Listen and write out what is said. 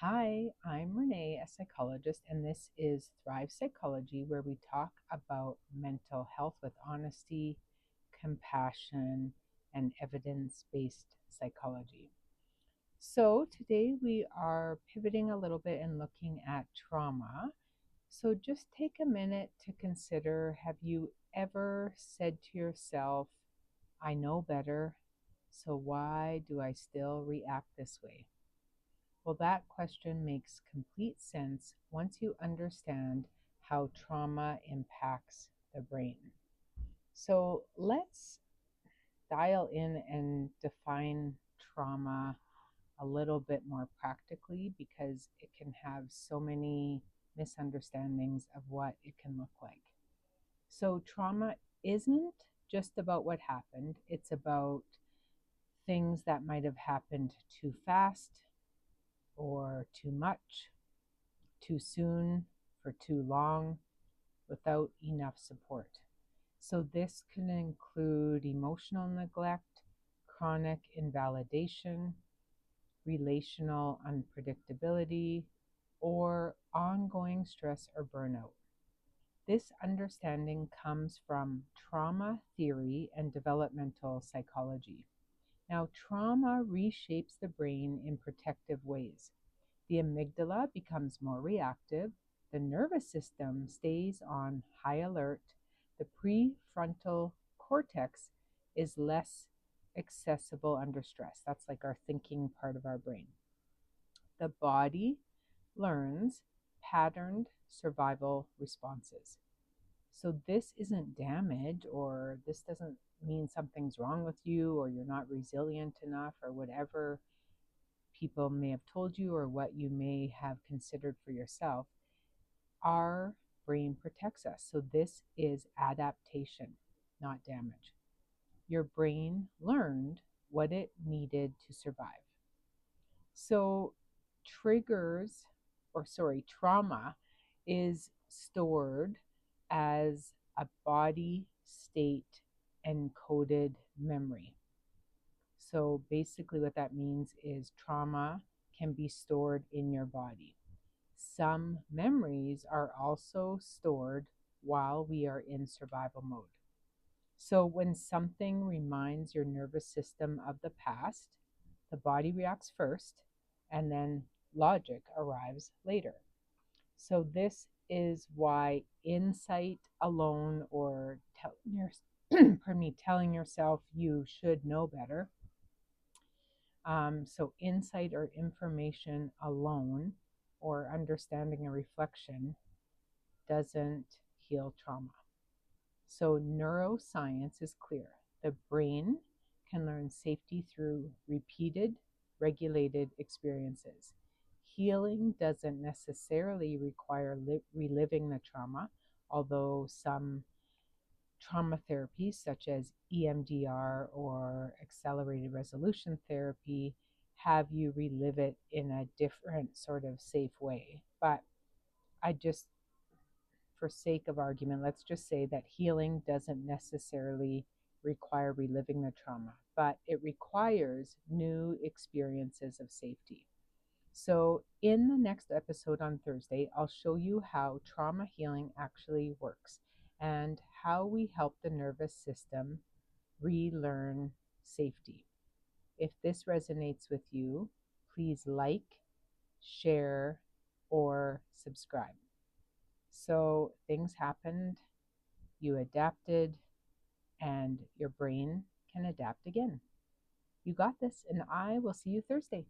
Hi, I'm Renee, a psychologist, and this is Thrive Psychology, where we talk about mental health with honesty, compassion, and evidence based psychology. So, today we are pivoting a little bit and looking at trauma. So, just take a minute to consider, have you ever said to yourself, I know better, so why do I still react this way? Well, that question makes complete sense once you understand how trauma impacts the brain. So let's dial in and define trauma a little bit more practically because it can have so many misunderstandings of what it can look like. So, trauma isn't just about what happened, it's about things that might have happened too fast or too much, too soon, for too long, without enough support. So, this can include emotional neglect, chronic invalidation, relational unpredictability, or ongoing stress or burnout. This understanding comes from trauma theory and developmental psychology. Now, trauma reshapes the brain in protective ways. The amygdala becomes more reactive, the nervous system stays on high alert, the prefrontal cortex is less accessible under stress. That's like our thinking part of our brain. The body learns patterned survival responses. So, this isn't damage, or this doesn't mean something's wrong with you, or you're not resilient enough, or whatever people may have told you or what you may have considered for yourself. Our brain protects us. So this is adaptation, not damage. Your brain learned what it needed to survive. So trauma is stored as a body state encoded memory. So basically, what that means is trauma can be stored in your body. Some memories are also stored while we are in survival mode. So when something reminds your nervous system of the past, the body reacts first, and then logic arrives later. So this is why insight alone, or telling yourself you should know better, so, insight or information alone, or understanding a reflection, doesn't heal trauma. So, neuroscience is clear. The brain can learn safety through repeated, regulated experiences. Healing doesn't necessarily require reliving the trauma, although some trauma therapies such as EMDR or accelerated resolution therapy have you relive it in a different sort of safe way. But I just, for sake of argument, let's just say that healing doesn't necessarily require reliving the trauma, but it requires new experiences of safety. So, in the next episode on Thursday, I'll show you how trauma healing actually works and how we help the nervous system relearn safety. If this resonates with you, please like, share, or subscribe. So, things happened, you adapted, and your brain can adapt again. You got this, and I will see you Thursday.